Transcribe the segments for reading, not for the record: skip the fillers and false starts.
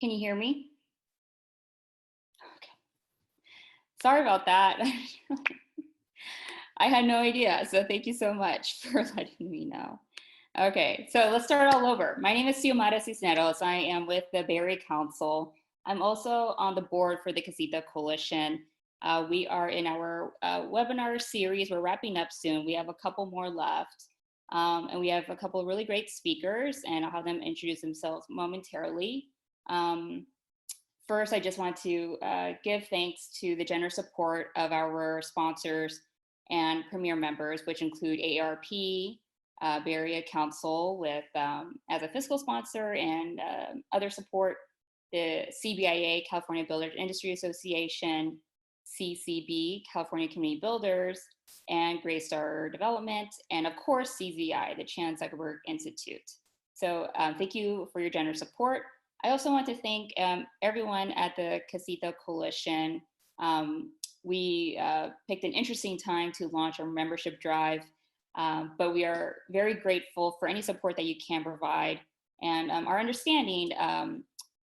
Can you hear me? Okay. Sorry about that. I had no idea, so thank you so much for letting me know. Okay, so let's start all over. My name is Xiomara Cisneros. I am with the Bay Area Council. I'm also on the board for the Casita Coalition. We are in our webinar series. We're wrapping up soon. We have a couple more left. And we have a couple of really great speakers, and I'll have them introduce themselves momentarily. First, I just want to give thanks to the generous support of our sponsors and premier members, which include AARP, Bay Area Council with as a fiscal sponsor, and other support, the CBIA, California Builders Industry Association, CCB, California Community Builders, and Greystar Development, and of course CZI, the Chan Zuckerberg Institute. So thank you for your generous support. I also want to thank everyone at the Casita Coalition. We picked an interesting time to launch our membership drive, but we are very grateful for any support that you can provide, and our understanding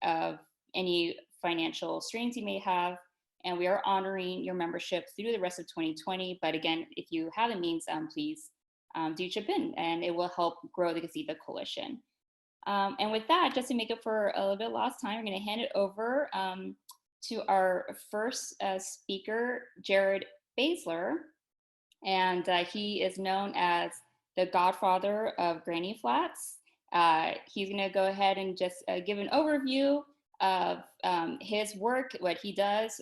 of any financial strains you may have. And we are honoring your membership through the rest of 2020. But again, if you have the means, please do chip in, and it will help grow the Casita Coalition. And with that, just to make up for a little bit lost time, we're going to hand it over to our first speaker, Jared Baylor. And he is known as the godfather of Granny Flats. He's going to go ahead and just give an overview of his work, what he does.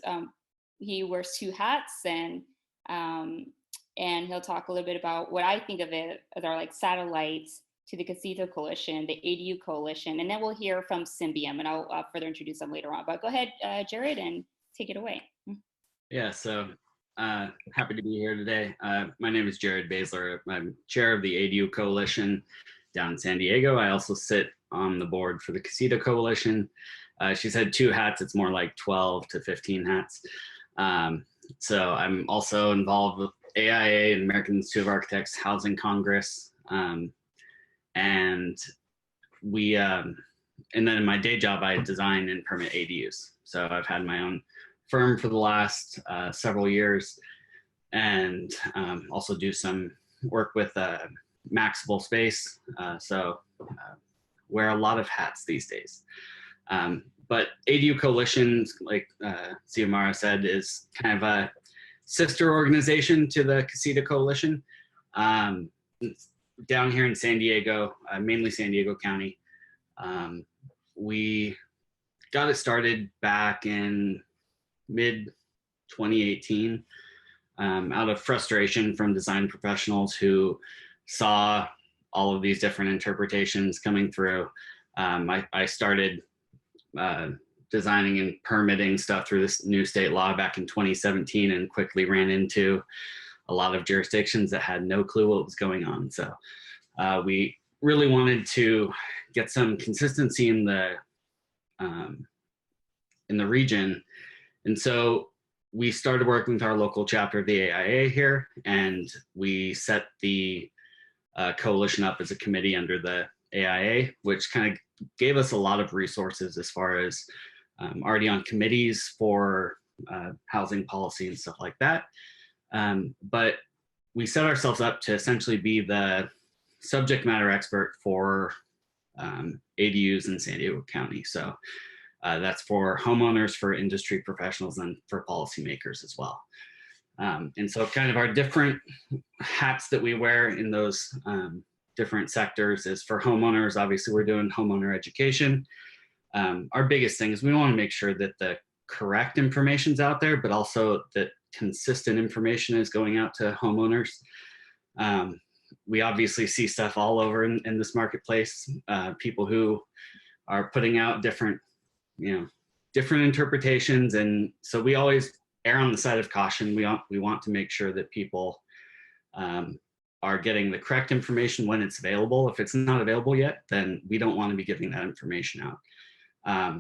He wears two hats, and he'll talk a little bit about what I think of it as our like satellites to the Casita Coalition, the ADU Coalition, and then we'll hear from Symbian, and I'll further introduce them later on. But go ahead, Jared, and take it away. Yeah, so happy to be here today. My name is Jared Baylor. I'm chair of the ADU Coalition down in San Diego. I also sit on the board for the Casita Coalition. She's had two hats. It's more like 12 to 15 hats. So I'm also involved with AIA and American Institute of Architects Housing Congress. And then in my day job, I design and permit ADUs. So I've had my own firm for the last several years, and also do some work with Maxable Space. So wear a lot of hats these days. But ADU Coalition, like Xiomara said, is kind of a sister organization to the Casita Coalition. Down here in San Diego, mainly San Diego County. We got it started back in mid-2018 out of frustration from design professionals who saw all of these different interpretations coming through. I started designing and permitting stuff through this new state law back in 2017, and quickly ran into a lot of jurisdictions that had no clue what was going on. So we really wanted to get some consistency in the region. And so we started working with our local chapter of the AIA here, and we set the coalition up as a committee under the AIA, which kind of gave us a lot of resources as far as already on committees for housing policy and stuff like that. But we set ourselves up to essentially be the subject matter expert for ADUs in San Diego County. So that's for homeowners, for industry professionals, and for policymakers as well. And so kind of our different hats that we wear in those different sectors is for homeowners. Obviously, we're doing homeowner education. Our biggest thing is we want to make sure that the correct information's out there, but also that consistent information is going out to homeowners. We obviously see stuff all over in this marketplace, people who are putting out different interpretations. And so we always err on the side of caution. We want to make sure that people are getting the correct information when it's available. If it's not available yet, then we don't want to be giving that information out.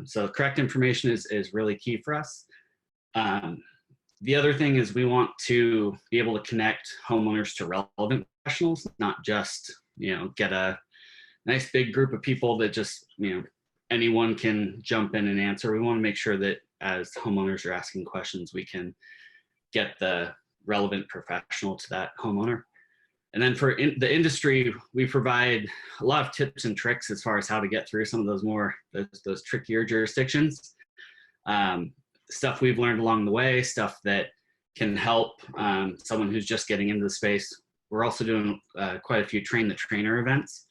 So correct information is really key for us. The other thing is we want to be able to connect homeowners to relevant professionals, not just, get a nice big group of people that just, anyone can jump in and answer. We want to make sure that as homeowners are asking questions, we can get the relevant professional to that homeowner. And then for the industry, we provide a lot of tips and tricks as far as how to get through some of those those trickier jurisdictions. Stuff we've learned along the way, stuff that can help someone who's just getting into the space. We're also doing quite a few train the trainer events.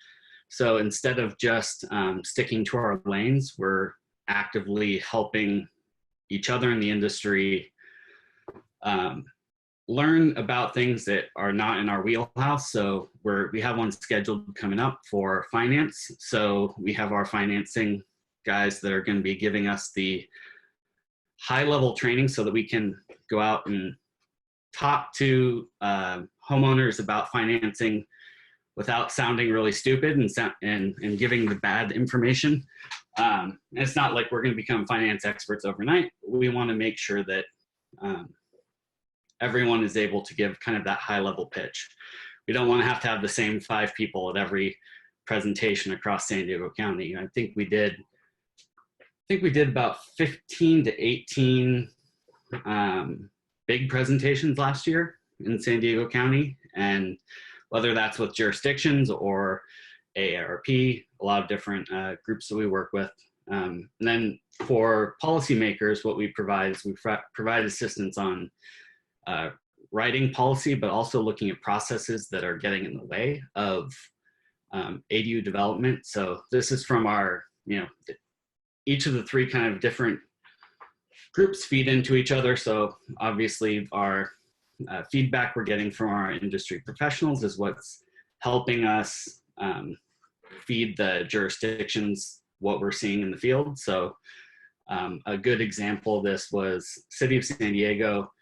So instead of just sticking to our lanes, we're actively helping each other in the industry learn about things that are not in our wheelhouse. So we have one scheduled coming up for finance. So we have our financing guys that are going to be giving us the high level training so that we can go out and talk to homeowners about financing without sounding really stupid and giving the bad information. And it's not like we're going to become finance experts overnight. We want to make sure that everyone is able to give kind of that high level pitch. We don't want to have the same 5 people at every presentation across San Diego County. I think we did about 15 to 18 big presentations last year in San Diego County. And whether that's with jurisdictions or AARP, a lot of different groups that we work with. And then for policymakers, what we provide is we provide assistance on writing policy, but also looking at processes that are getting in the way of ADU development. So this is from our, each of the 3 kind of different groups feed into each other. So obviously our feedback we're getting from our industry professionals is what's helping us feed the jurisdictions what we're seeing in the field. So a good example of this was City of San Diego.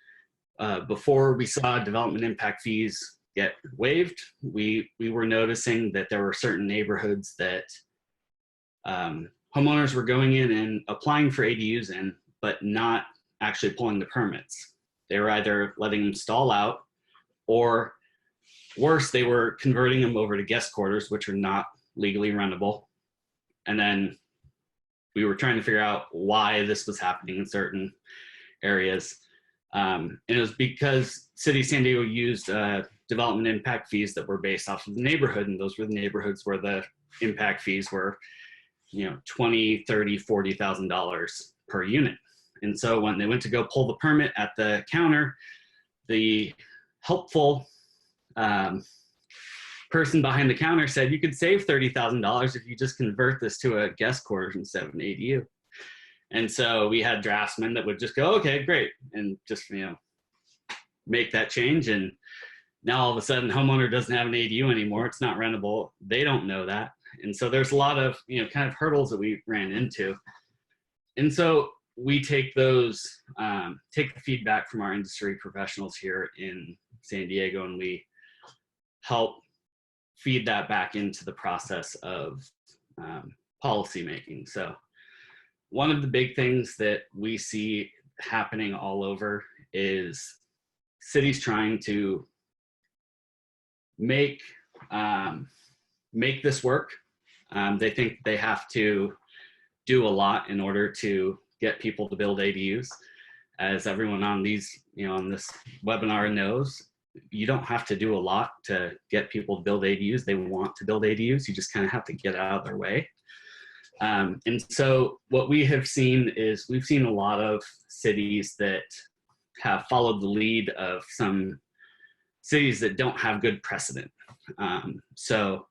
Before we saw development impact fees get waived, we were noticing that there were certain neighborhoods that homeowners were going in and applying for ADUs in, but not actually pulling the permits. They were either letting them stall out, or worse, they were converting them over to guest quarters, which are not legally rentable. And then we were trying to figure out why this was happening in certain areas. And it was because City of San Diego used development impact fees that were based off of the neighborhood. And those were the neighborhoods where the impact fees were, $20,000, $30,000, $40,000 per unit. And so when they went to go pull the permit at the counter, the helpful person behind the counter said, you could save $30,000 if you just convert this to a guest quarters instead of an ADU. And so we had draftsmen that would just go, okay, great. And just, make that change. And now all of a sudden homeowner doesn't have an ADU anymore. It's not rentable. They don't know that. And so there's a lot of, kind of hurdles that we ran into. And so we take those, take the feedback from our industry professionals here in San Diego, and we help feed that back into the process of policy making. So one of the big things that we see happening all over is cities trying to make this work. They think they have to do a lot in order to get people to build ADUs. As everyone on on this webinar knows, you don't have to do a lot to get people to build ADUs. They want to build ADUs. You just kind of have to get out of their way. And so what we have seen is we've seen a lot of cities that have followed the lead of some cities that don't have good precedent. So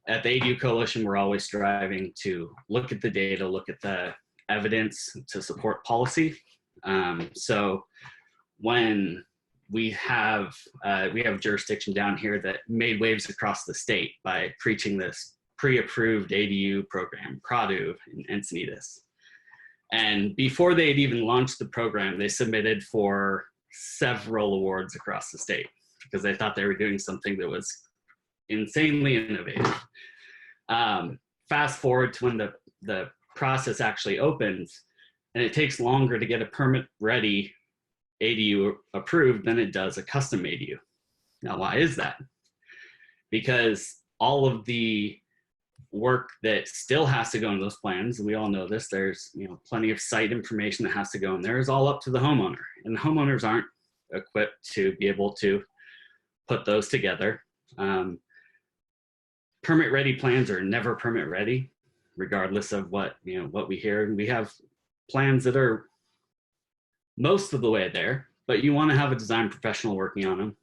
at the ADU Coalition, we're always striving to look at the data, look at the evidence to support policy. So when we have jurisdiction down here that made waves across the state by preaching this pre-approved ADU program, PRADU in Encinitas. And before they'd even launched the program, they submitted for several awards across the state because they thought they were doing something that was insanely innovative. Fast forward to when the process actually opens, and it takes longer to get a permit-ready ADU approved than it does a custom ADU. Now, why is that? Because all of the work that still has to go in those plans. We all know this. There's plenty of site information that has to go in there. Is all up to the homeowner, and the homeowners aren't equipped to be able to put those together. Permit ready plans are never permit ready, regardless of what we hear. We have plans that are most of the way there, but you want to have a design professional working on them.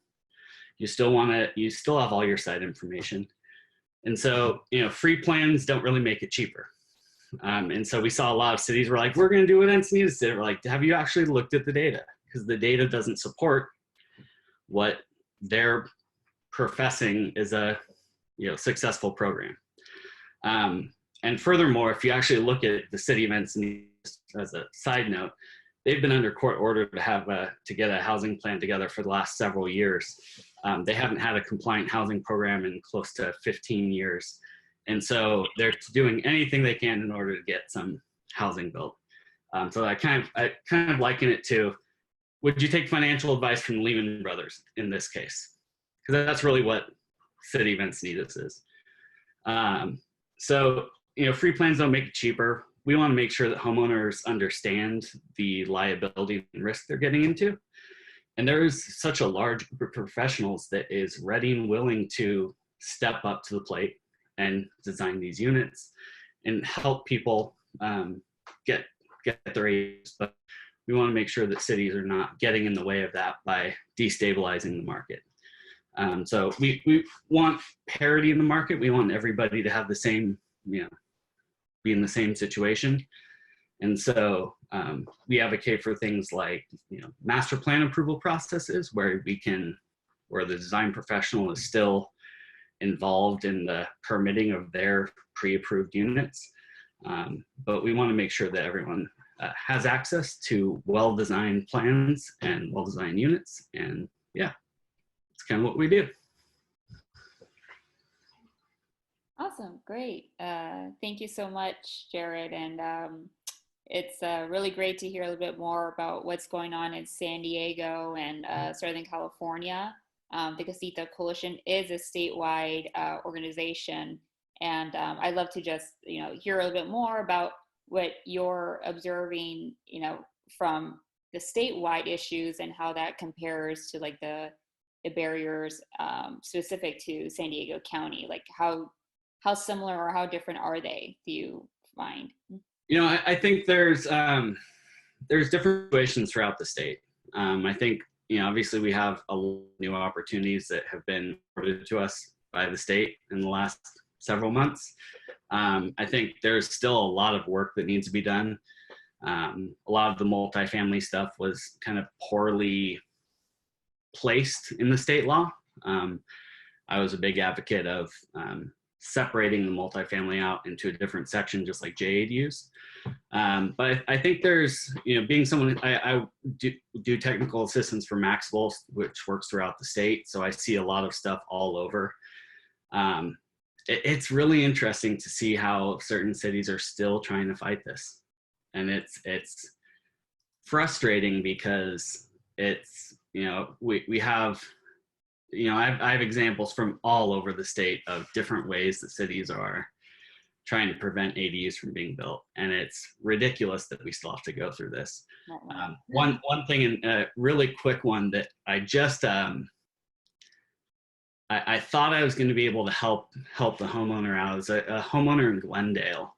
You still have all your site information. And so, free plans don't really make it cheaper. And so we saw a lot of cities were like, we're going to do what Encinitas did. We're like, have you actually looked at the data? Because the data doesn't support what they're professing is a successful program. And furthermore, if you actually look at the city of Encinitas as a side note, they've been under court order to get a housing plan together for the last several years. They haven't had a compliant housing program in close to 15 years. And so they're doing anything they can in order to get some housing built. So I kind of liken it to, would you take financial advice from Lehman Brothers in this case? Because that's really what City of Encinitas is. So, free plans don't make it cheaper. We want to make sure that homeowners understand the liability and risk they're getting into. And there is such a large group of professionals that is ready and willing to step up to the plate and design these units and help people get their aids. But we want to make sure that cities are not getting in the way of that by destabilizing the market. So we want parity in the market. We want everybody to have the same, be in the same situation. And so we advocate for things like, master plan approval processes where the design professional is still involved in the permitting of their pre-approved units. But we want to make sure that everyone has access to well-designed plans and well-designed units. And yeah, it's kind of what we do. Awesome, great. Thank you so much, Jared. And it's really great to hear a little bit more about what's going on in San Diego and Southern California. The Casita Coalition is a statewide organization, and I'd love to just hear a little bit more about what you're observing, from the statewide issues and how that compares to like the barriers specific to San Diego County. Like how similar or how different are they, do you find? I think there's different situations throughout the state. I think, obviously we have a lot of new opportunities that have been afforded to us by the state in the last several months. I think there's still a lot of work that needs to be done. A lot of the multifamily stuff was kind of poorly placed in the state law. I was a big advocate of separating the multifamily out into a different section, just like JADUs. But I think there's, being someone, I do technical assistance for Maxwell, which works throughout the state. So I see a lot of stuff all over. It's really interesting to see how certain cities are still trying to fight this. And it's frustrating because it's, we have, I have examples from all over the state of different ways that cities are trying to prevent ADUs from being built. And it's ridiculous that we still have to go through this. One thing, and a really quick one that I just, I thought I was going to be able to help the homeowner out. Is a homeowner in Glendale,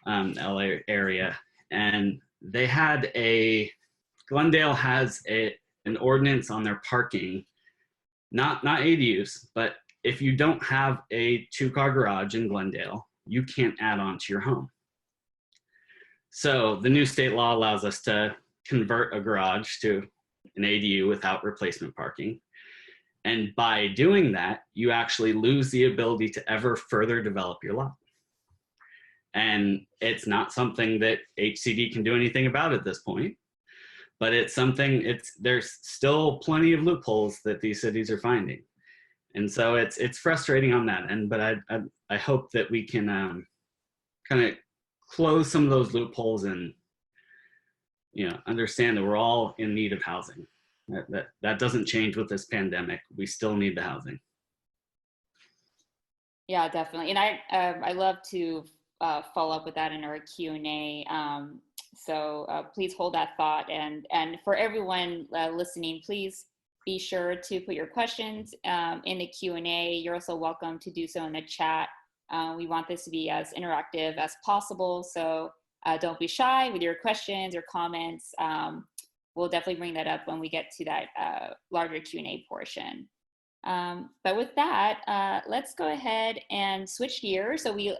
LA area. And they had Glendale has an ordinance on their parking, not ADUs, but if you don't have a 2-car garage in Glendale, you can't add on to your home. So the new state law allows us to convert a garage to an ADU without replacement parking. And by doing that, you actually lose the ability to ever further develop your lot. And it's not something that HCD can do anything about at this point, but it's something, there's still plenty of loopholes that these cities are finding. And so it's frustrating on that end, but I hope that we can kind of close some of those loopholes and understand that we're all in need of housing. That doesn't change with this pandemic. We still need the housing. Yeah, definitely. And I love to follow up with that in our Q&A. So please hold that thought. And for everyone listening, please be sure to put your questions in the Q&A. You're also welcome to do so in the chat. We want this to be as interactive as possible. So don't be shy with your questions or comments. We'll definitely bring that up when we get to that larger Q&A portion. But with that, let's go ahead and switch gears. So we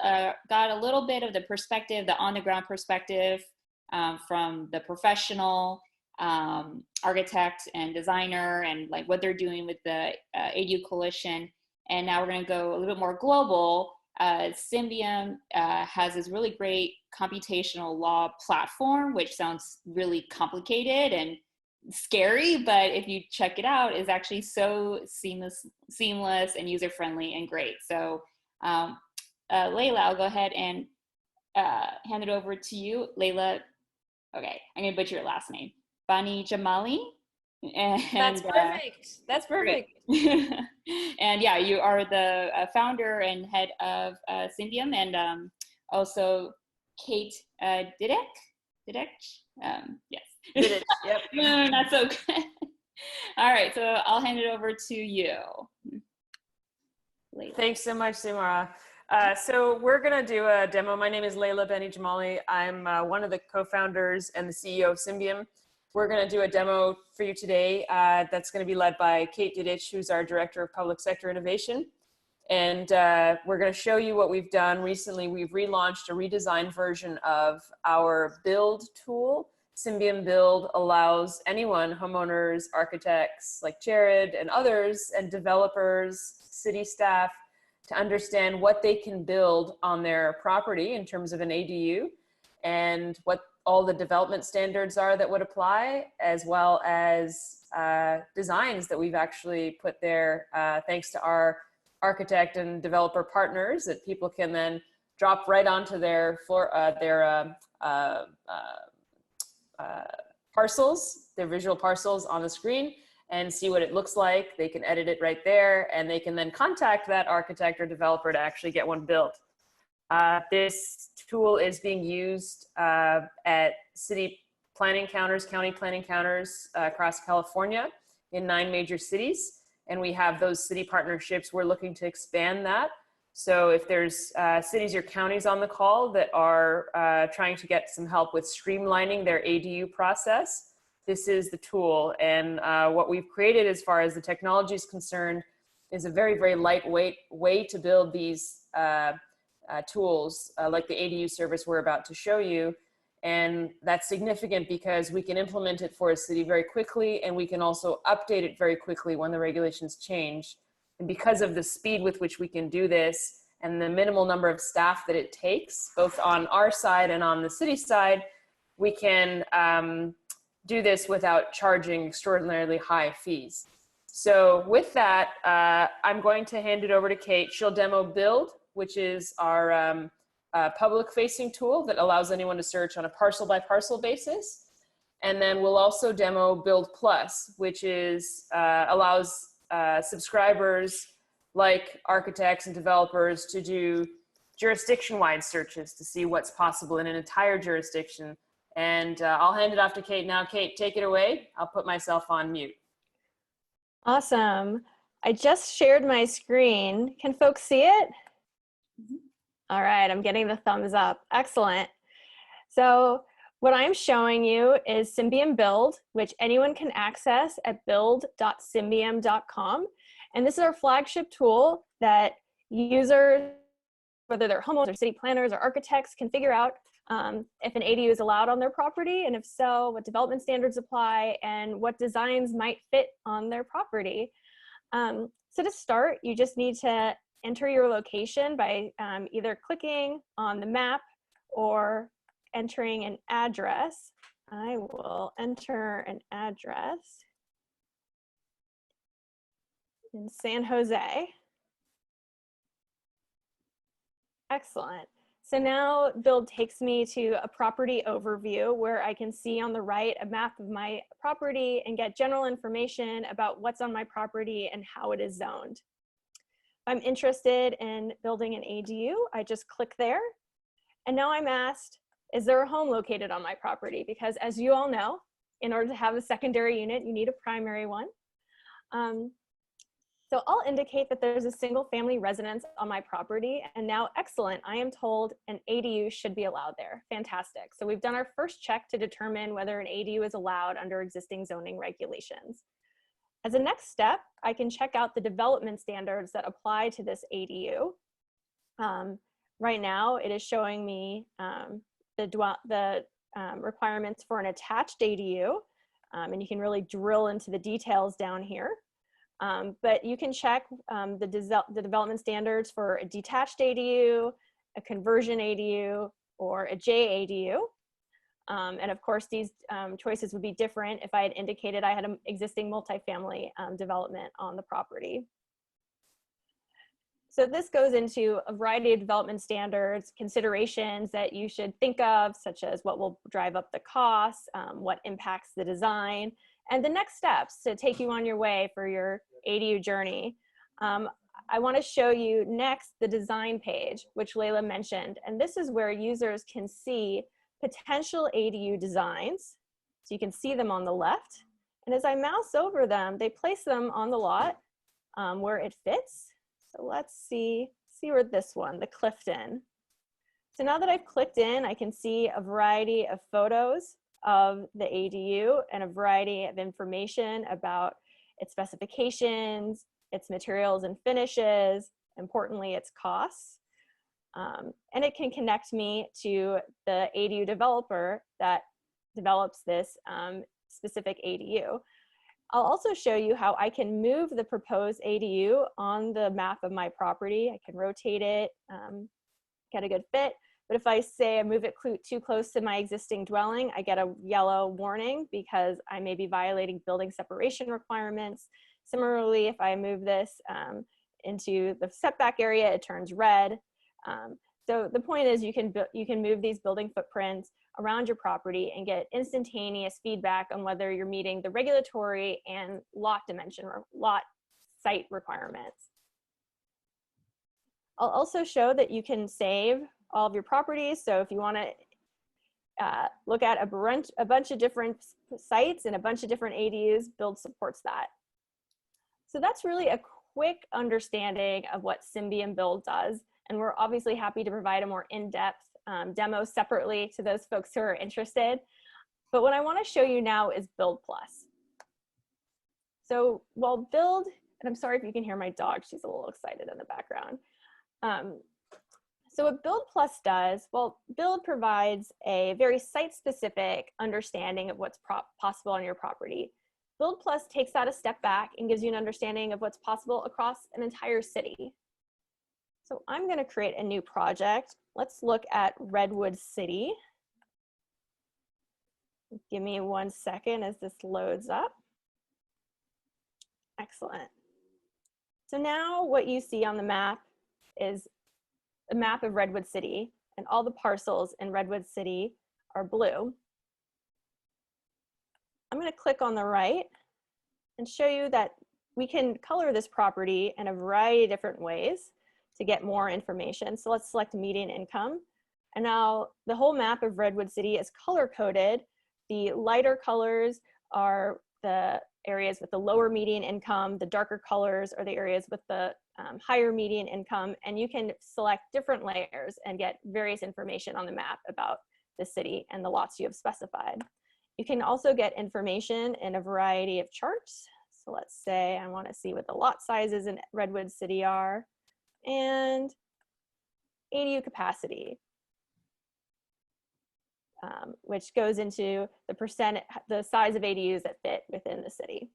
got a little bit of the perspective, the on-the-ground perspective from the professional architect and designer and like what they're doing with the ADU Coalition. And now we're going to go a little bit more global. Symbian has this really great computational law platform, which sounds really complicated and scary, but if you check it out, it's actually so seamless and user-friendly and great. So Layla, I'll go ahead and hand it over to you. Layla, okay, I'm gonna butcher your last name. Bani Jamali. And, that's perfect. That's perfect. And yeah, you are the founder and head of Symbian, and also Kate Didek. Yes. Did it? Yep. No, not so good. All right, so I'll hand it over to you. Layla. Thanks so much, Simara. So we're going to do a demo. My name is Layla Beni Jamali. I'm one of the co-founders and the CEO of Symbian. We're going to do a demo for you today that's going to be led by Kate Didich, who's our Director of Public Sector Innovation. And we're going to show you what we've done recently. We've relaunched a redesigned version of our build tool. Symbian Build allows anyone, homeowners, architects like Jared and others, and developers, city staff, to understand what they can build on their property in terms of an ADU and what all the development standards are that would apply, as well as designs that we've actually put there thanks to our architect and developer partners that people can then drop right onto their parcels, their visual parcels on the screen, and see what it looks like. They can edit it right there, and they can then contact that architect or developer to actually get one built. This tool is being used at city planning counters, county planning counters across California in 9 major cities. And we have those city partnerships. We're looking to expand that. So if there's cities or counties on the call that are trying to get some help with streamlining their ADU process, this is the tool. And what we've created as far as the technology is concerned is a very, very lightweight way to build these tools like the ADU service we're about to show you. And that's significant because we can implement it for a city very quickly, and we can also update it very quickly when the regulations change. And because of the speed with which we can do this and the minimal number of staff that it takes, both on our side and on the city side, we can do this without charging extraordinarily high fees. So with that, I'm going to hand it over to Kate. She'll demo Build, which is our public-facing tool that allows anyone to search on a parcel-by-parcel basis. And then we'll also demo Build Plus, which is allows subscribers like architects and developers to do jurisdiction-wide searches to see what's possible in an entire jurisdiction. And I'll hand it off to Kate now. Kate, take it away. I'll put myself on mute. Awesome. I just shared my screen. Can folks see it? Mm-hmm. All right, I'm getting the thumbs up. Excellent. So what I'm showing you is Symbian Build, which anyone can access at build.symbian.com. And this is our flagship tool that users, whether they're homeowners or city planners or architects, can figure out if an ADU is allowed on their property, and if so, what development standards apply and what designs might fit on their property. So to start, you just need to enter your location by either clicking on the map or entering an address. I will enter an address in San Jose. Excellent. So now Build takes me to a property overview where I can see on the right a map of my property and get general information about what's on my property and how it is zoned. I'm interested in building an ADU, I just click there. And now I'm asked, is there a home located on my property? Because as you all know, in order to have a secondary unit, you need a primary one. So I'll indicate that there's a single family residence on my property, and now excellent, I am told an ADU should be allowed there. Fantastic. So we've done our first check to determine whether an ADU is allowed under existing zoning regulations. As a next step, I can check out the development standards that apply to this ADU. Right now, it is showing me the requirements for an attached ADU, and you can really drill into the details down here. But you can check the development standards for a detached ADU, a conversion ADU, or a JADU. And of course, these choices would be different if I had indicated I had an existing multifamily development on the property. So this goes into a variety of development standards, considerations that you should think of, such as what will drive up the costs, what impacts the design, and the next steps to take you on your way for your ADU journey. I want to show you next the design page, which Layla mentioned, and this is where users can see potential ADU designs. So you can see them on the left, and as I mouse over them, they place them on the lot where it fits. So let's see where this one, the Clifton. So now that I've clicked in, I can see a variety of photos of the ADU and a variety of information about its specifications, its materials and finishes, importantly, its costs. And it can connect me to the ADU developer that develops this specific ADU. I'll also show you how I can move the proposed ADU on the map of my property. I can rotate it, get a good fit. But if I say I move it too close to my existing dwelling, I get a yellow warning because I may be violating building separation requirements. Similarly, if I move this into the setback area, it turns red. So the point is you can move these building footprints around your property and get instantaneous feedback on whether you're meeting the regulatory and lot dimension or lot site requirements. I'll also show that you can save all of your properties. So if you want to look at a bunch of different sites and a bunch of different ADUs, Build supports that. So that's really a quick understanding of what Symbian Build does. And we're obviously happy to provide a more in-depth demo separately to those folks who are interested. But what I want to show you now is Build Plus. So while Build, and I'm sorry if you can hear my dog, she's a little excited in the background. So what Build Plus does, well, Build provides a very site-specific understanding of what's possible on your property. Build Plus takes that a step back and gives you an understanding of what's possible across an entire city. So I'm going to create a new project. Let's look at Redwood City. Give me 1 second as this loads up. Excellent. So now what you see on the map is a map of Redwood City, and all the parcels in Redwood City are blue. I'm going to click on the right and show you that we can color this property in a variety of different ways to get more information. So let's select median income. And now the whole map of Redwood City is color coded. The lighter colors are the areas with the lower median income. The darker colors are the areas with the higher median income. And you can select different layers and get various information on the map about the city and the lots you have specified. You can also get information in a variety of charts. So let's say I want to see what the lot sizes in Redwood City are and ADU capacity, which goes into the size of ADUs that fit within the city.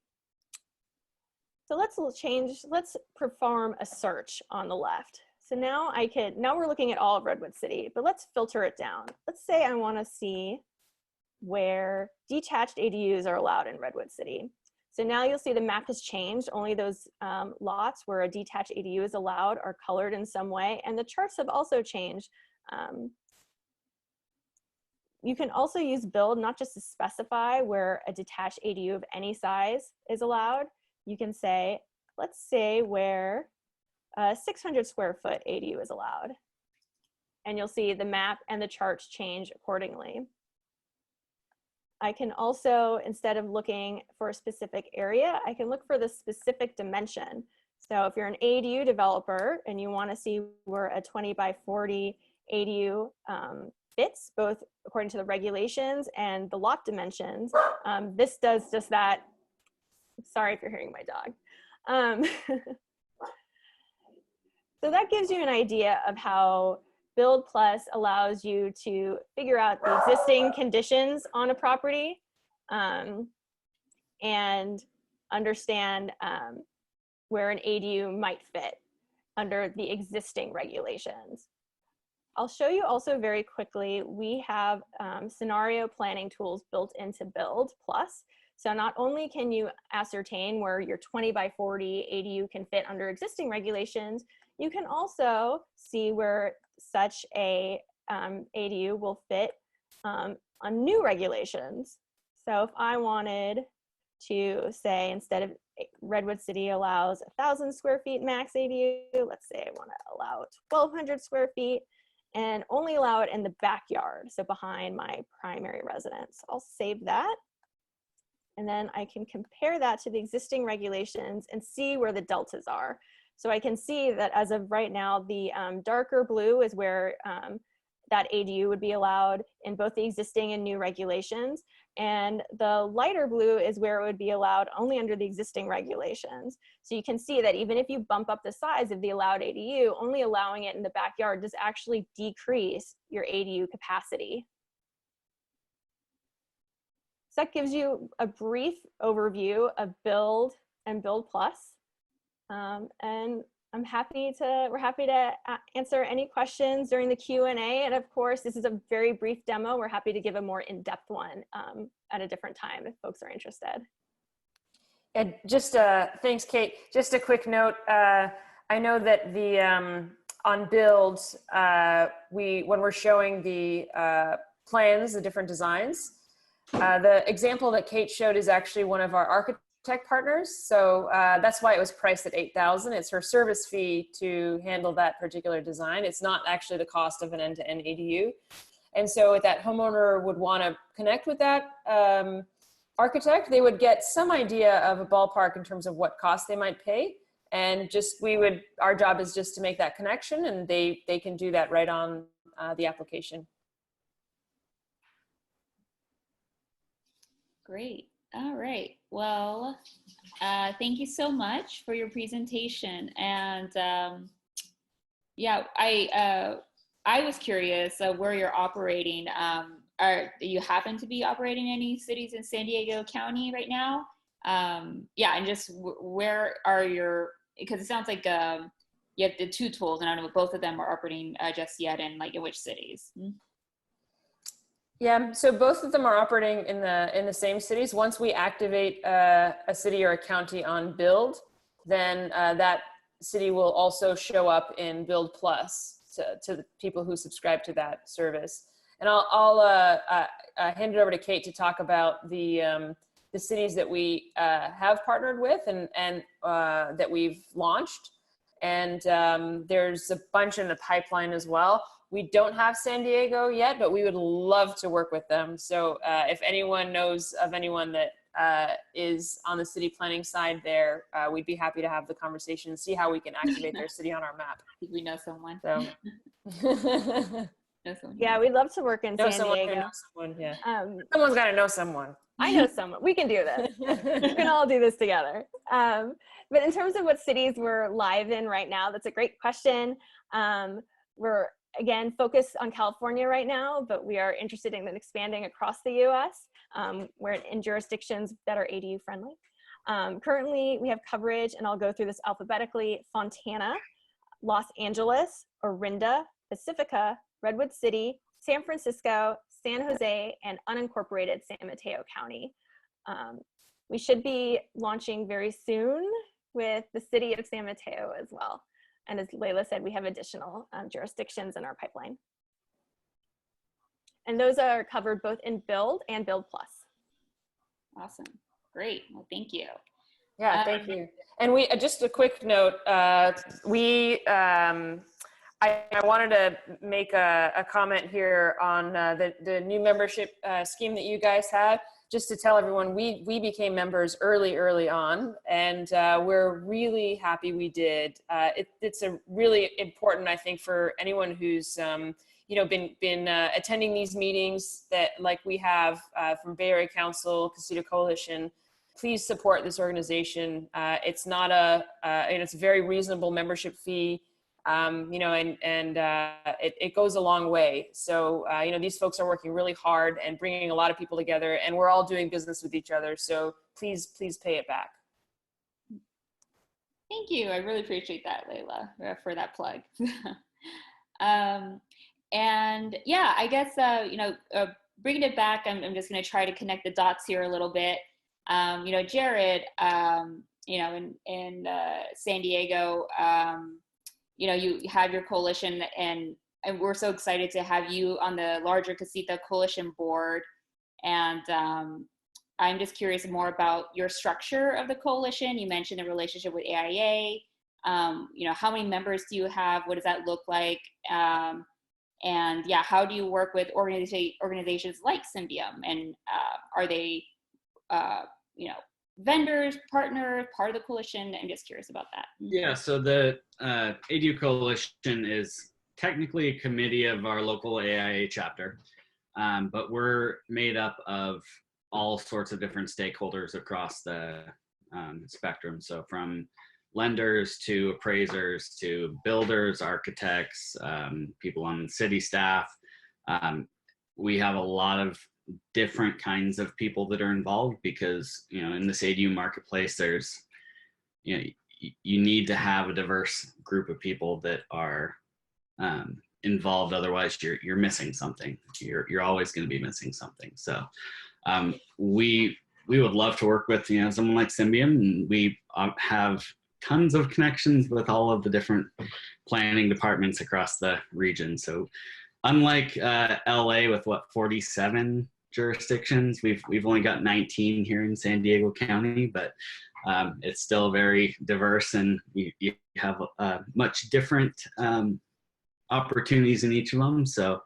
So let's perform a search on the left. So now we're looking at all of Redwood City, but let's filter it down. Let's say I want to see where detached ADUs are allowed in Redwood City. So now you'll see the map has changed. Only those lots where a detached ADU is allowed are colored in some way, and the charts have also changed. You can also use Build not just to specify where a detached ADU of any size is allowed. You can say, let's say where a 600 square foot ADU is allowed. And you'll see the map and the charts change accordingly. I can also, instead of looking for a specific area, I can look for the specific dimension. So if you're an ADU developer and you want to see where a 20 by 40 ADU fits, both according to the regulations and the lot dimensions, this does just that. Sorry if you're hearing my dog. So that gives you an idea of how Build Plus allows you to figure out the existing conditions on a property and understand where an ADU might fit under the existing regulations. I'll show you also very quickly, we have scenario planning tools built into Build Plus. So not only can you ascertain where your 20 by 40 ADU can fit under existing regulations, you can also see where such a ADU will fit on new regulations. So if I wanted to say, instead of Redwood City allows 1,000 square feet max ADU, let's say I want to allow 1,200 square feet and only allow it in the backyard, so behind my primary residence. I'll save that. And then I can compare that to the existing regulations and see where the deltas are. So I can see that as of right now, the darker blue is where that ADU would be allowed in both the existing and new regulations. And the lighter blue is where it would be allowed only under the existing regulations. So you can see that even if you bump up the size of the allowed ADU, only allowing it in the backyard does actually decrease your ADU capacity. So that gives you a brief overview of Build and Build Plus. And we're happy to answer any questions during the Q&A. And of course, this is a very brief demo. We're happy to give a more in-depth one at a different time if folks are interested. And just thanks, Kate. Just a quick note. I know that the on Build, when we're showing the plans, the different designs, the example that Kate showed is actually one of our architect partners. So that's why it was priced at $8,000. It's her service fee to handle that particular design. It's not actually the cost of an end-to-end ADU. And so if that homeowner would want to connect with that architect, they would get some idea of a ballpark in terms of what cost they might pay. And just our job is just to make that connection, and they can do that right on the application. Great. All right. Well, thank you so much for your presentation. And yeah, I was curious where you're operating. Do you happen to be operating in any cities in San Diego County right now? Yeah, and just where are your, because it sounds like you have the two tools, and I don't know if both of them are operating just yet, and like in which cities? Yeah, so both of them are operating in the same cities. Once we activate a city or a county on Build, then that city will also show up in Build Plus to the people who subscribe to that service. And I'll hand it over to Kate to talk about the cities that we have partnered with and that we've launched. And there's a bunch in the pipeline as well. We don't have San Diego yet, but we would love to work with them. So if anyone knows of anyone that is on the city planning side there, we'd be happy to have the conversation and see how we can activate their city on our map. We know someone. So. Yeah, we'd love to work in San Diego. Know someone, yeah. Someone's got to know someone. I know someone. We can do this. We can all do this together. But in terms of what cities we're live in right now, that's a great question. We're, again, focused on California right now, but we are interested in expanding across the US. We're in jurisdictions that are ADU friendly. Currently, we have coverage, and I'll go through this alphabetically: Fontana, Los Angeles, Orinda, Pacifica, Redwood City, San Francisco, San Jose, and unincorporated San Mateo County. We should be launching very soon with the city of San Mateo as well. And as Layla said, we have additional jurisdictions in our pipeline. And those are covered both in Build and Build Plus. Awesome. Great. Well, thank you. Yeah, thank you. And we just a quick note. I wanted to make a comment here on the new membership scheme that you guys have. Just to tell everyone, we became members early on, and we're really happy we did. It's a really important, I think, for anyone who's been attending these meetings that like we have from Bay Area Council, Casita Coalition. Please support this organization. It's not and it's a very reasonable membership fee. It goes a long way. So, these folks are working really hard and bringing a lot of people together, and we're all doing business with each other. So please pay it back. Thank you. I really appreciate that, Layla, for that plug. And yeah, I guess, bringing it back, I'm just going to try to connect the dots here a little bit. Jared, in San Diego, you have your coalition, and we're so excited to have you on the larger Casita Coalition board. And I'm just curious more about your structure of the coalition. You mentioned the relationship with AIA. How many members do you have? What does that look like? And yeah, how do you work with organizations like Symbian? And are they, vendors, partners, part of the coalition? I'm just curious about that. Yeah, so the ADU Coalition is technically a committee of our local AIA chapter, but we're made up of all sorts of different stakeholders across the spectrum. So from lenders to appraisers to builders, architects, people on the city staff. We have a lot of different kinds of people that are involved because, in this ADU marketplace, there's, you need to have a diverse group of people that are involved. Otherwise you're missing something. You're always going to be missing something. So we would love to work with, someone like Symbian, and we have tons of connections with all of the different planning departments across the region. So unlike LA with 47 jurisdictions, we've only got 19 here in San Diego County, but it's still very diverse, and you have much different opportunities in each of them. So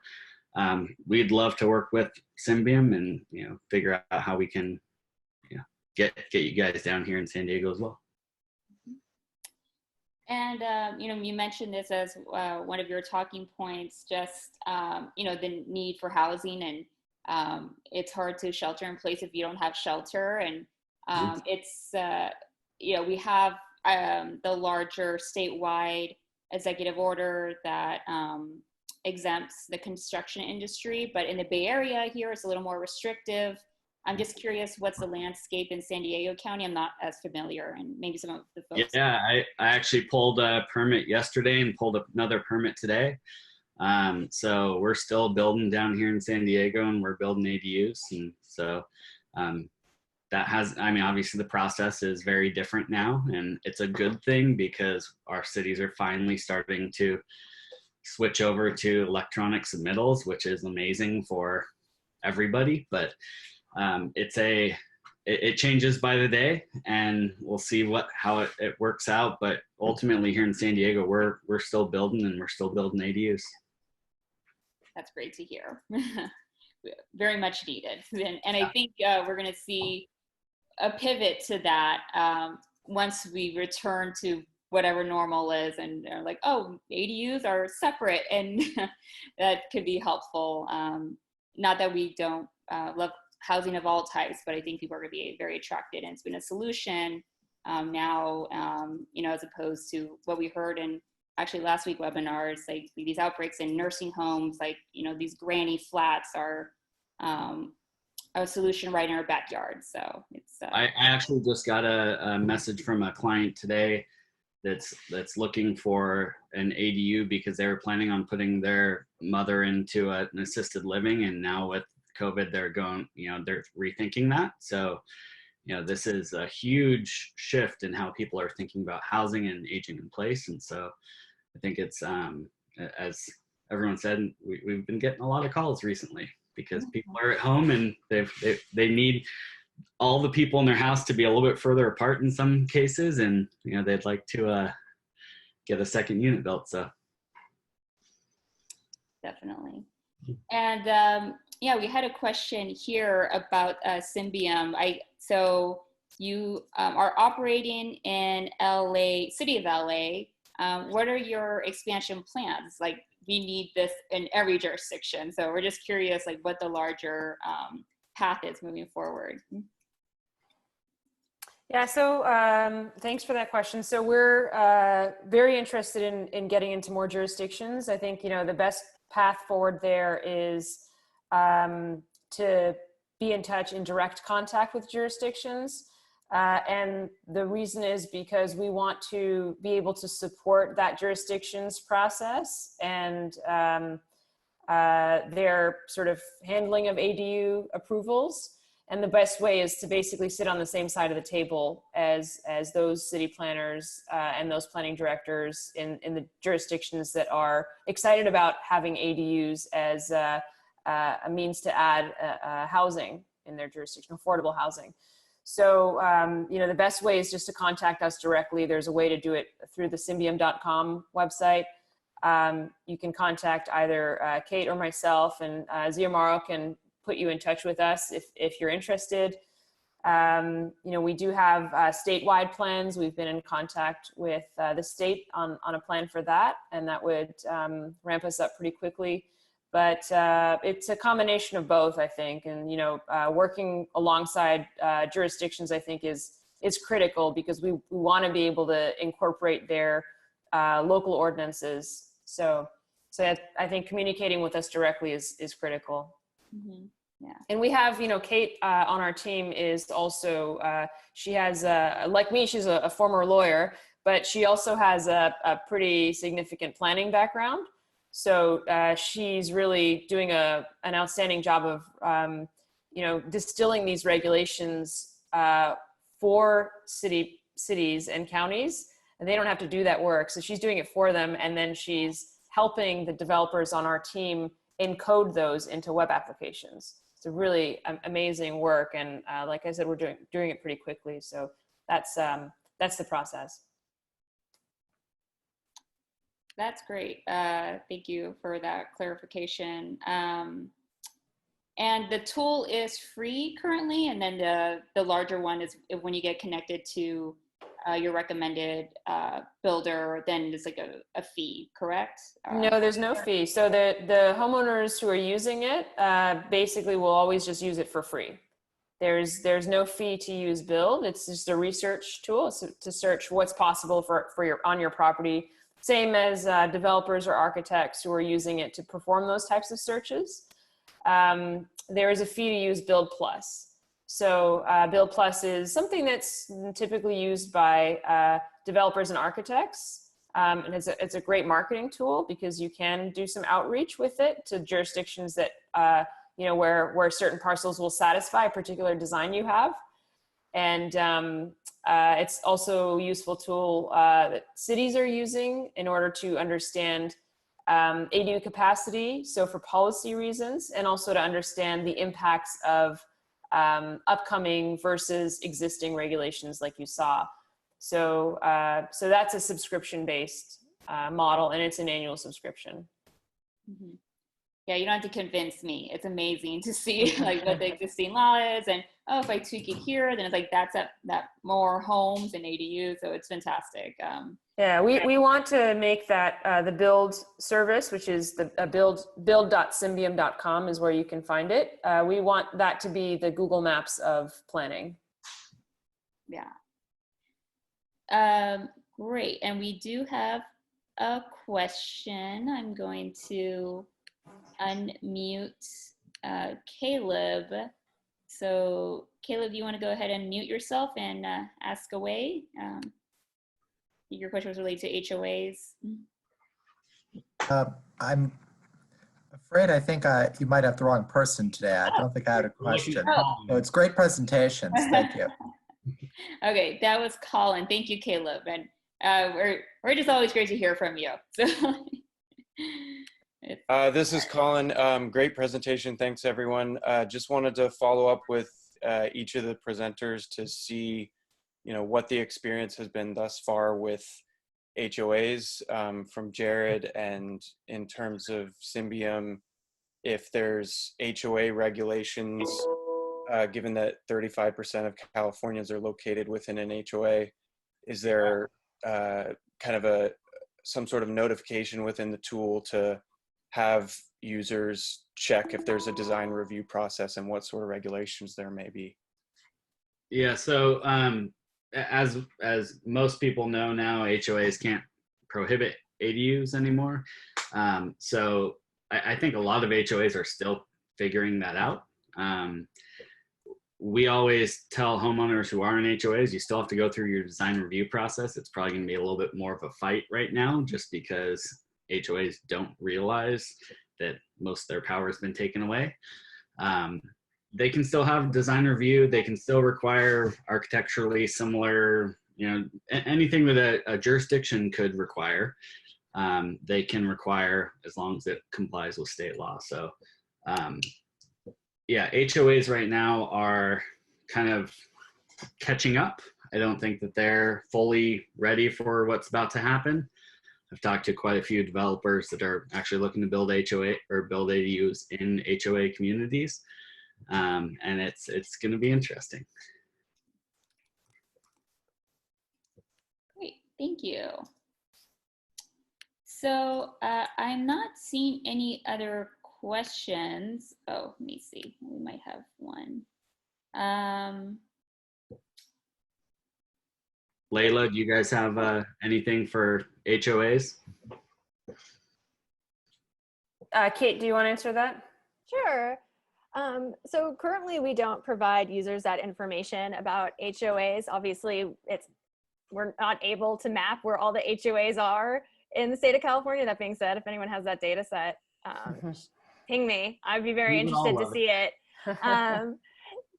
we'd love to work with Symbian and figure out how we can get you guys down here in San Diego as well. And you mentioned this as one of your talking points, just the need for housing, and it's hard to shelter in place if you don't have shelter. And it's we have the larger statewide executive order that exempts the construction industry, but in the Bay Area here it's a little more restrictive. I'm just curious, what's the landscape in San Diego County? I'm not as familiar, and maybe some of the folks. Yeah, I actually pulled a permit yesterday and pulled another permit today. So we're still building down here in San Diego, and we're building ADUs. And so that has, obviously the process is very different now, and it's a good thing because our cities are finally starting to switch over to electronic submittals, which is amazing for everybody. But it changes by the day, and we'll see how it works out. But ultimately here in San Diego, we're still building, and we're still building ADUs. That's great to hear. Very much needed. And I think we're going to see a pivot to that once we return to whatever normal is, and they're like, oh, ADUs are separate, and that could be helpful. Not that we don't love housing of all types, but I think people are going to be very attracted, and it's been a solution now, as opposed to what we heard in actually last week webinars, like these outbreaks in nursing homes, like, these granny flats are a solution right in our backyard. So it's. I actually just got a message from a client today that's looking for an ADU because they were planning on putting their mother into an assisted living, and now with COVID, they're going, they're rethinking that. So, this is a huge shift in how people are thinking about housing and aging in place. And so I think it's, as everyone said, we've been getting a lot of calls recently because people are at home and they need all the people in their house to be a little bit further apart in some cases, and they'd like to get a second unit built. So definitely. And yeah, we had a question here about Symbian. So you are operating in LA, city of LA. What are your expansion plans? Like, we need this in every jurisdiction. So we're just curious, like, what the larger path is moving forward. Yeah, so thanks for that question. So we're very interested in getting into more jurisdictions. I think, the best path forward there is to be in touch, in direct contact with jurisdictions. And the reason is because we want to be able to support that jurisdiction's process and their sort of handling of ADU approvals. And the best way is to basically sit on the same side of the table as those city planners and those planning directors in the jurisdictions that are excited about having ADUs as a means to add housing in their jurisdiction, affordable housing. So, the best way is just to contact us directly. There's a way to do it through the Symbian.com website. You can contact either Kate or myself, and Ziamaro can put you in touch with us if you're interested. We do have statewide plans. We've been in contact with the state on a plan for that, and that would ramp us up pretty quickly. But it's a combination of both, I think. And, working alongside jurisdictions, I think, is critical, because we want to be able to incorporate their local ordinances. So I think communicating with us directly is critical. Mm-hmm. Yeah. And we have, Kate on our team is also, she has, like me, she's a former lawyer, but she also has a pretty significant planning background. So she's really doing an outstanding job of, distilling these regulations for cities and counties, and they don't have to do that work. So she's doing it for them, and then she's helping the developers on our team encode those into web applications. It's a really amazing work, and like I said, we're doing it pretty quickly. So that's the process. That's great. Thank you for that clarification. And the tool is free currently, and then the larger one is when you get connected to your recommended builder, then there's like a fee, correct? No, there's no fee. So the homeowners who are using it basically will always just use it for free. There's no fee to use Build. It's just a research tool to search what's possible on your property. Same as developers or architects who are using it to perform those types of searches. There is a fee to use Build Plus. So Build Plus is something that's typically used by developers and architects. And it's a great marketing tool, because you can do some outreach with it to jurisdictions that, where certain parcels will satisfy a particular design you have. And it's also a useful tool that cities are using in order to understand ADU capacity, so for policy reasons, and also to understand the impacts of upcoming versus existing regulations, like you saw. So that's a subscription-based model, and it's an annual subscription. Mm-hmm. Yeah, you don't have to convince me. It's amazing to see like what the existing law is, and if I tweak it here, then it's like that more homes and ADUs. So it's fantastic. Yeah, we want to make that the Build service, which is the build.symbian.com is where you can find it. We want that to be the Google Maps of planning. Yeah. Great. And we do have a question. I'm going to unmute Caleb. So Caleb, you want to go ahead and mute yourself and ask away? Your question was related to HOAs. I'm afraid I think you might have the wrong person today. I don't think I had a question. So it's great presentations. Thank you. Okay, that was Colin. Thank you, Caleb. And we're just always great to hear from you. So this is Colin. Great presentation. Thanks, everyone. Just wanted to follow up with each of the presenters to see, what the experience has been thus far with HOAs from Jared, and in terms of Symbian, if there's HOA regulations, given that 35% of Californians are located within an HOA, is there kind of some sort of notification within the tool to have users check if there's a design review process and what sort of regulations there may be? Yeah, so as most people know now, HOAs can't prohibit ADUs anymore. So I think a lot of HOAs are still figuring that out. We always tell homeowners who are in HOAs, you still have to go through your design review process. It's probably going to be a little bit more of a fight right now, just because HOAs don't realize that most of their power has been taken away. They can still have design review. They can still require architecturally similar, anything that a jurisdiction could require. They can require as long as it complies with state law. So yeah, HOAs right now are kind of catching up. I don't think that they're fully ready for what's about to happen. I've talked to quite a few developers that are actually looking to build HOA or build ADUs in HOA communities. And it's going to be interesting. Great, thank you. So I'm not seeing any other questions. Oh, let me see. We might have one. Layla, do you guys have anything for HOAs? Kate, do you want to answer that? Sure. So currently we don't provide users that information about HOAs. Obviously, we're not able to map where all the HOAs are in the state of California. That being said, if anyone has that data set, ping me. I'd be very interested to see it.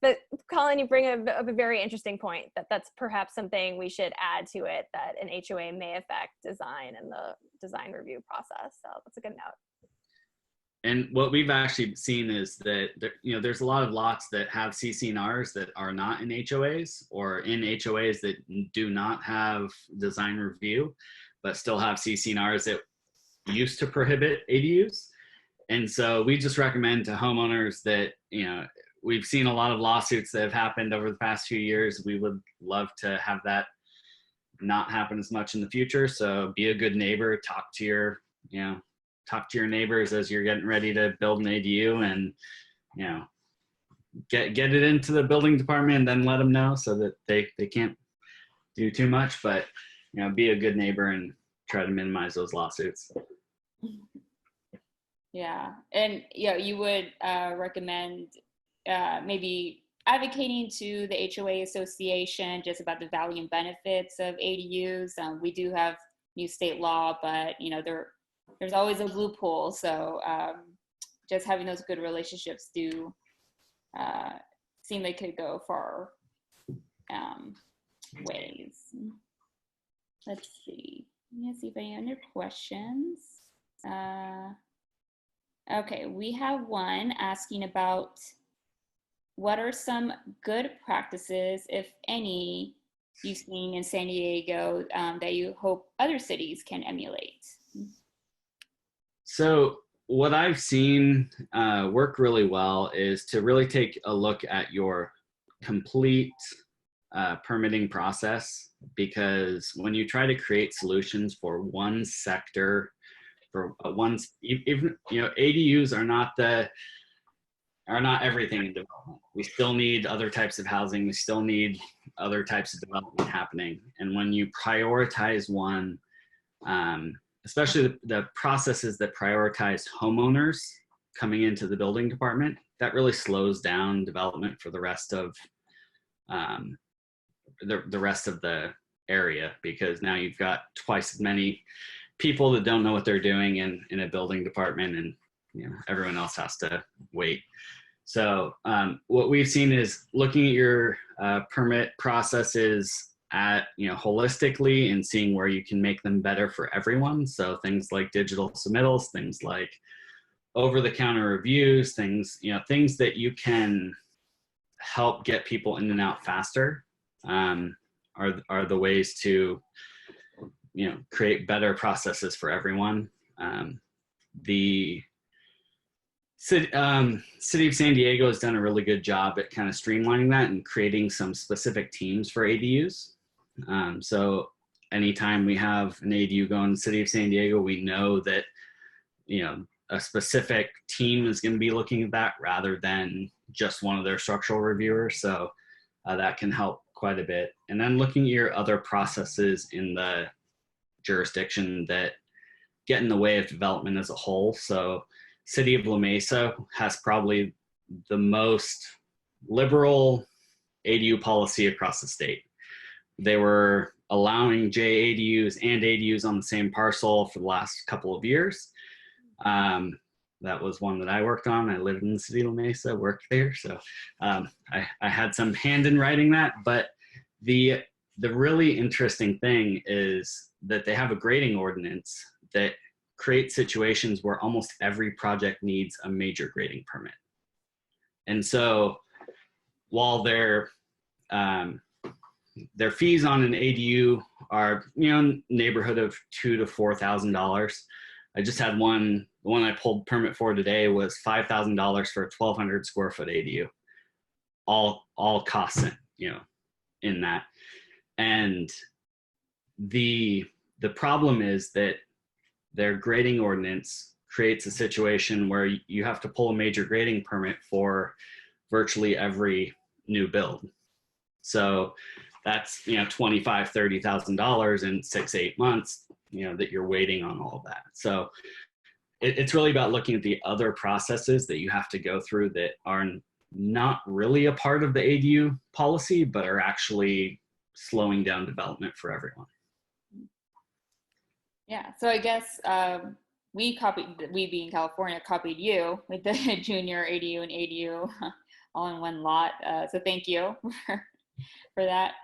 But Colin, you bring up a very interesting point, that's perhaps something we should add to it, that an HOA may affect design and the design review process. So that's a good note. And what we've actually seen is that there's a lot of lots that have CC&Rs that are not in HOAs, or in HOAs that do not have design review, but still have CC&Rs that used to prohibit ADUs. And so we just recommend to homeowners that, we've seen a lot of lawsuits that have happened over the past few years. We would love to have that not happen as much in the future. So be a good neighbor, talk to your neighbors as you're getting ready to build an ADU, and, get it into the building department and then let them know so that they can't do too much, but, be a good neighbor and try to minimize those lawsuits. Yeah, and you would recommend maybe advocating to the HOA Association just about the value and benefits of ADUs. We do have new state law, but there's always a loophole. So just having those good relationships do seem they could go far ways. Let's see. Let's see if any other questions. Okay, we have one asking about what are some good practices, if any, you've seen in San Diego that you hope other cities can emulate? So what I've seen work really well is to really take a look at your complete permitting process, because when you try to create solutions for one sector, for even ADUs are not everything in development. We still need other types of housing. We still need other types of development happening. And when you prioritize one, especially the processes that prioritize homeowners coming into the building department, that really slows down development for the rest of the rest of the area, because now you've got twice as many people that don't know what they're doing in a building department, and everyone else has to wait. So what we've seen is looking at your permit processes at holistically and seeing where you can make them better for everyone. So things like digital submittals, things like over-the-counter reviews, things that you can help get people in and out faster are the ways to, create better processes for everyone. The City of San Diego has done a really good job at kind of streamlining that and creating some specific teams for ADUs. So anytime we have an ADU going to the City of San Diego, we know that, a specific team is going to be looking at that rather than just one of their structural reviewers. So that can help quite a bit. And then looking at your other processes in the jurisdiction that get in the way of development as a whole. So City of La Mesa has probably the most liberal ADU policy across the state. They were allowing JADUs and ADUs on the same parcel for the last couple of years. That was one that I worked on. I lived in the City of La Mesa, worked there. So I had some hand in writing that. But the really interesting thing is that they have a grading ordinance that creates situations where almost every project needs a major grading permit. And so while their fees on an ADU are, neighborhood of $2,000 to $4,000. I just had one. The one I pulled permit for today was $5,000 for a 1,200 square foot ADU. All costs, in that. And the problem is that their grading ordinance creates a situation where you have to pull a major grading permit for virtually every new build. So that's, $25,000, $30,000 in 6-8 months, that you're waiting on all of that. So it's really about looking at the other processes that you have to go through that are not really a part of the ADU policy, but are actually slowing down development for everyone. Yeah, so I guess we being California, copied you with the junior ADU and ADU all in one lot. So thank you for that.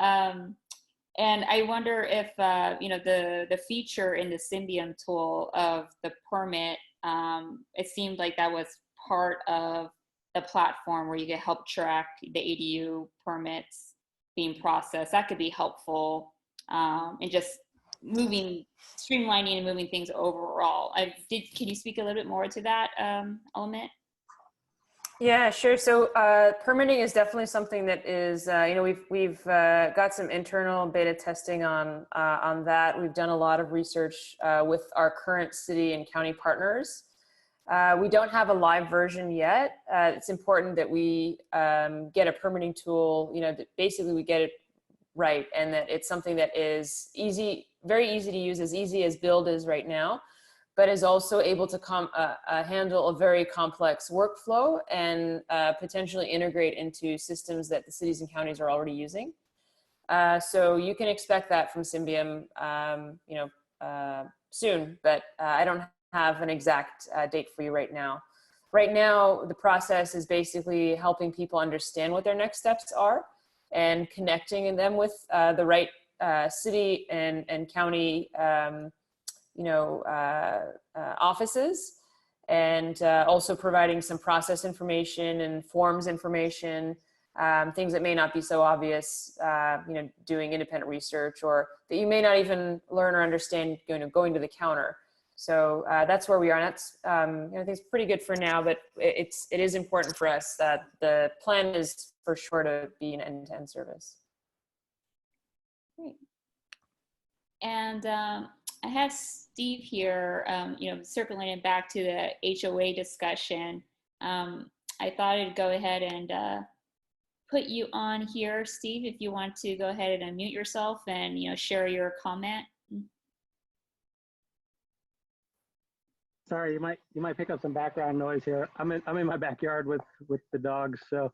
And I wonder if, the feature in the Symbian tool of the permit, it seemed like that was part of the platform where you can help track the ADU permits being processed. That could be helpful in just streamlining and moving things overall. Can you speak a little bit more to that element? Yeah, sure. So permitting is definitely something that is, we've got some internal beta testing on that. We've done a lot of research with our current city and county partners. We don't have a live version yet. It's important that we get a permitting tool, that basically we get it right, and that it's something that is very easy to use, as easy as Build is right now, but is also able to handle a very complex workflow and potentially integrate into systems that the cities and counties are already using. So you can expect that from Symbian, soon, but I don't have an exact date for you right now. Right now, the process is basically helping people understand what their next steps are and connecting them with the right city and county offices, and also providing some process information and forms information, things that may not be so obvious, doing independent research, or that you may not even learn or understand going to the counter. So that's where we are. And that's, I think it's pretty good for now, but it is important for us that the plan is for sure to be an end-to-end service. Great. And I have Steve here, circling back to the HOA discussion. I thought I'd go ahead and put you on here, Steve, if you want to go ahead and unmute yourself and, share your comment. Sorry, you might pick up some background noise here. I'm in my backyard with the dogs. So,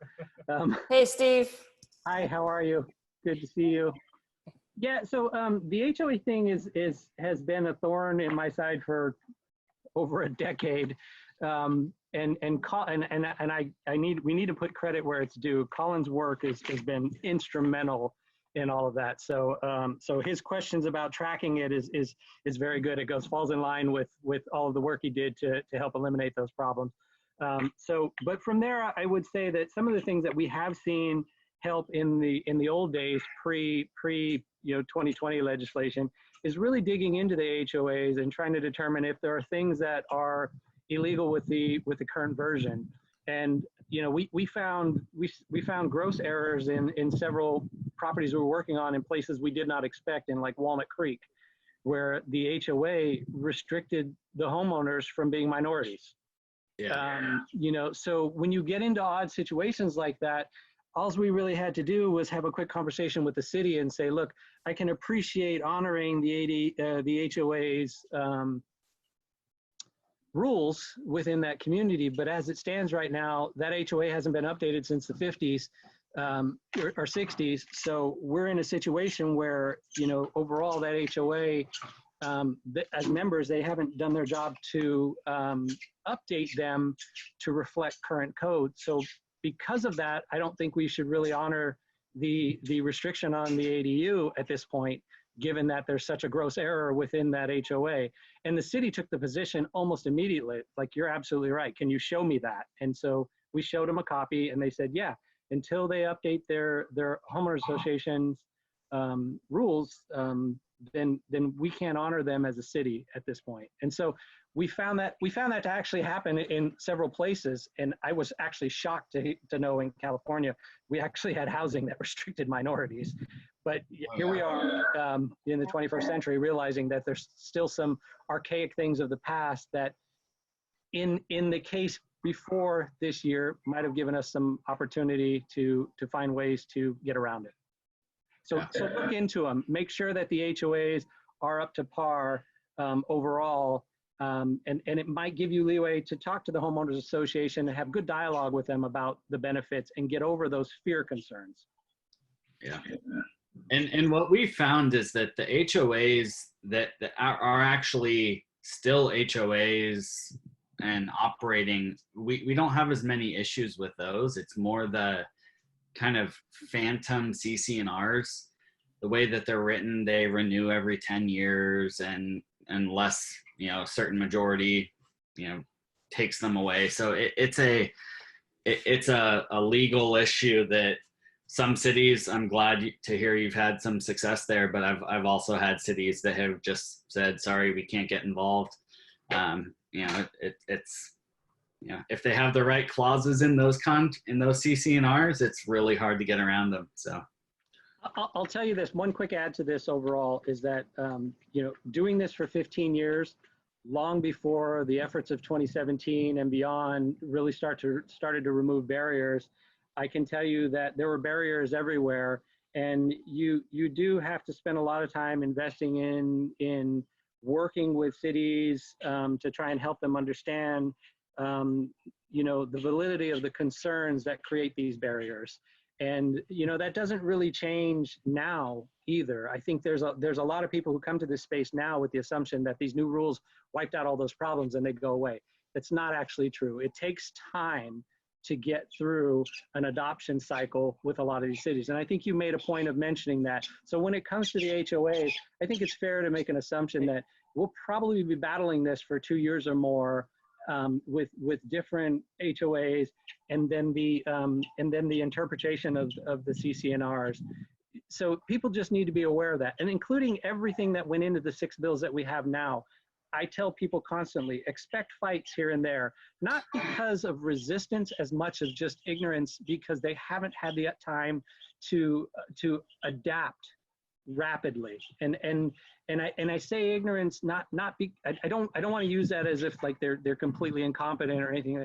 hey, Steve. Hi, how are you? Good to see you. Yeah, so the HOA thing has been a thorn in my side for over a decade, we need to put credit where it's due. Colin's work has been instrumental in all of that. So so his questions about tracking it is very good. It falls in line with all of the work he did to help eliminate those problems. But from there, I would say that some of the things that we have seen help in the old days, pre 2020 legislation, is really digging into the HOAs and trying to determine if there are things that are illegal with the current version. And we found gross errors in several properties we were working on in places we did not expect, in like Walnut Creek, where the HOA restricted the homeowners from being minorities. Yeah. So when you get into odd situations like that, all we really had to do was have a quick conversation with the city and say, look, I can appreciate honoring the HOA's rules within that community, but as it stands right now, that HOA hasn't been updated since the 50s or 60s. So we're in a situation where, overall that HOA, as members, they haven't done their job to update them to reflect current code. So because of that, I don't think we should really honor the restriction on the ADU at this point, given that there's such a gross error within that HOA. And the city took the position almost immediately, like, you're absolutely right. Can you show me that? And so we showed them a copy and they said, yeah, until they update their homeowners association's rules, then we can't honor them as a city at this point. And so we found that to actually happen in several places. And I was actually shocked to know in California, we actually had housing that restricted minorities. But here we are in the 21st century, realizing that there's still some archaic things of the past that in the case before this year might have given us some opportunity to find ways to get around it. So look into them, make sure that the HOAs are up to par overall, and it might give you leeway to talk to the homeowners association and have good dialogue with them about the benefits and get over those fear concerns. Yeah. And what we found is that the HOAs that are actually still HOAs and operating, we don't have as many issues with those. It's more the kind of phantom CC&Rs. The way that they're written, they renew every 10 years and unless, a certain majority, takes them away. So it's a legal issue that some cities, I'm glad to hear you've had some success there, but I've also had cities that have just said, sorry, we can't get involved. It's if they have the right clauses in those CC&Rs, it's really hard to get around them. So I'll tell you this, one quick add to this overall is that, doing this for 15 years, long before the efforts of 2017 and beyond really started to remove barriers, I can tell you that there were barriers everywhere, and you do have to spend a lot of time investing in working with cities to try and help them understand the validity of the concerns that create these barriers. And that doesn't really change now either. I think there's a lot of people who come to this space now with the assumption that these new rules wiped out all those problems and they go away. That's not actually true. It takes time to get through an adoption cycle with a lot of these cities. And I think you made a point of mentioning that. So when it comes to the HOAs, I think it's fair to make an assumption that we'll probably be battling this for 2 years or more with different HOAs, and then the interpretation of the CC&Rs. So people just need to be aware of that, and including everything that went into the 6 bills that we have now. I tell people constantly, expect fights here and there, not because of resistance as much as just ignorance, because they haven't had the time to adapt rapidly. And I say ignorance, I don't want to use that as if like they're completely incompetent or anything.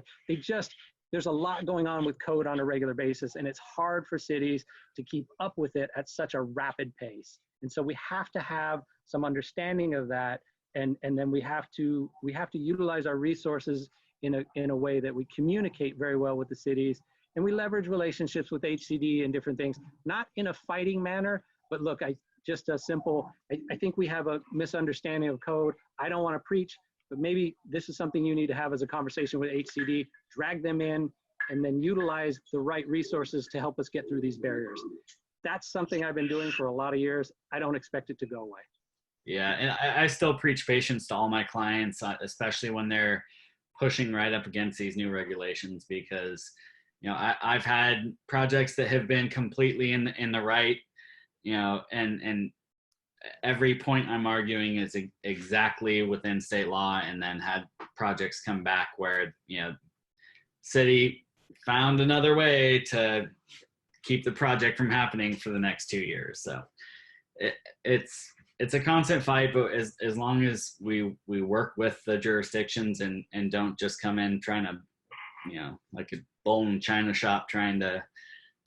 There's a lot going on with code on a regular basis, and it's hard for cities to keep up with it at such a rapid pace. And so we have to have some understanding of that. And then we have to utilize our resources in a way that we communicate very well with the cities, and we leverage relationships with HCD and different things, not in a fighting manner, but look, I think we have a misunderstanding of code. I don't want to preach, but maybe this is something you need to have as a conversation with HCD, drag them in, and then utilize the right resources to help us get through these barriers. That's something I've been doing for a lot of years. I don't expect it to go away. Yeah, and I still preach patience to all my clients, especially when they're pushing right up against these new regulations because, I've had projects that have been completely in the right, and every point I'm arguing is exactly within state law, and then had projects come back where, city found another way to keep the project from happening for the next 2 years. So it's a constant fight, but as long as we work with the jurisdictions and don't just come in trying to, like a bull in china shop trying to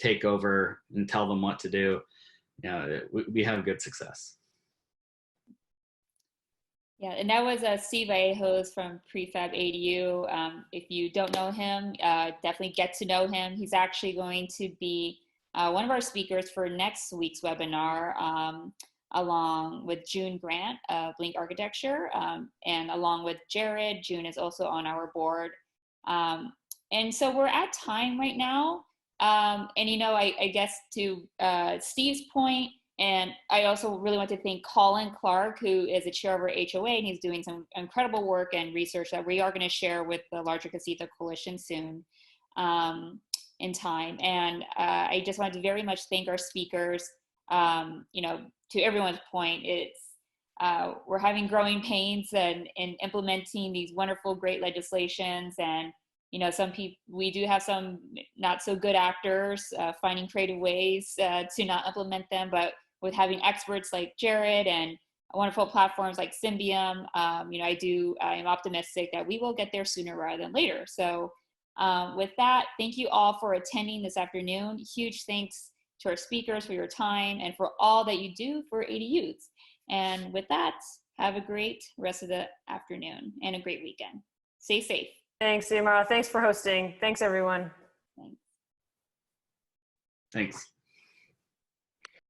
take over and tell them what to do, we have good success. Yeah, and that was Steve Vallejos from Prefab ADU. If you don't know him, definitely get to know him. He's actually going to be one of our speakers for next week's webinar, along with June Grant of Blink Architecture, and along with Jared. June is also on our board. And so we're at time right now. And, I guess to Steve's point, and I also really want to thank Colin Clark, who is the chair of our HOA, and he's doing some incredible work and research that we are going to share with the larger Casita Coalition soon in time. And I just wanted to very much thank our speakers. To everyone's point, it's we're having growing pains in implementing these wonderful, great legislations. And, some people, we do have some not so good actors finding creative ways to not implement them, but with having experts like Jared and wonderful platforms like Symbian, I am optimistic that we will get there sooner rather than later. So with that, thank you all for attending this afternoon. Huge thanks to our speakers for your time and for all that you do for ADUs. And with that, have a great rest of the afternoon and a great weekend. Stay safe. Thanks, Amara. Thanks for hosting. Thanks, everyone. Thanks. Thanks.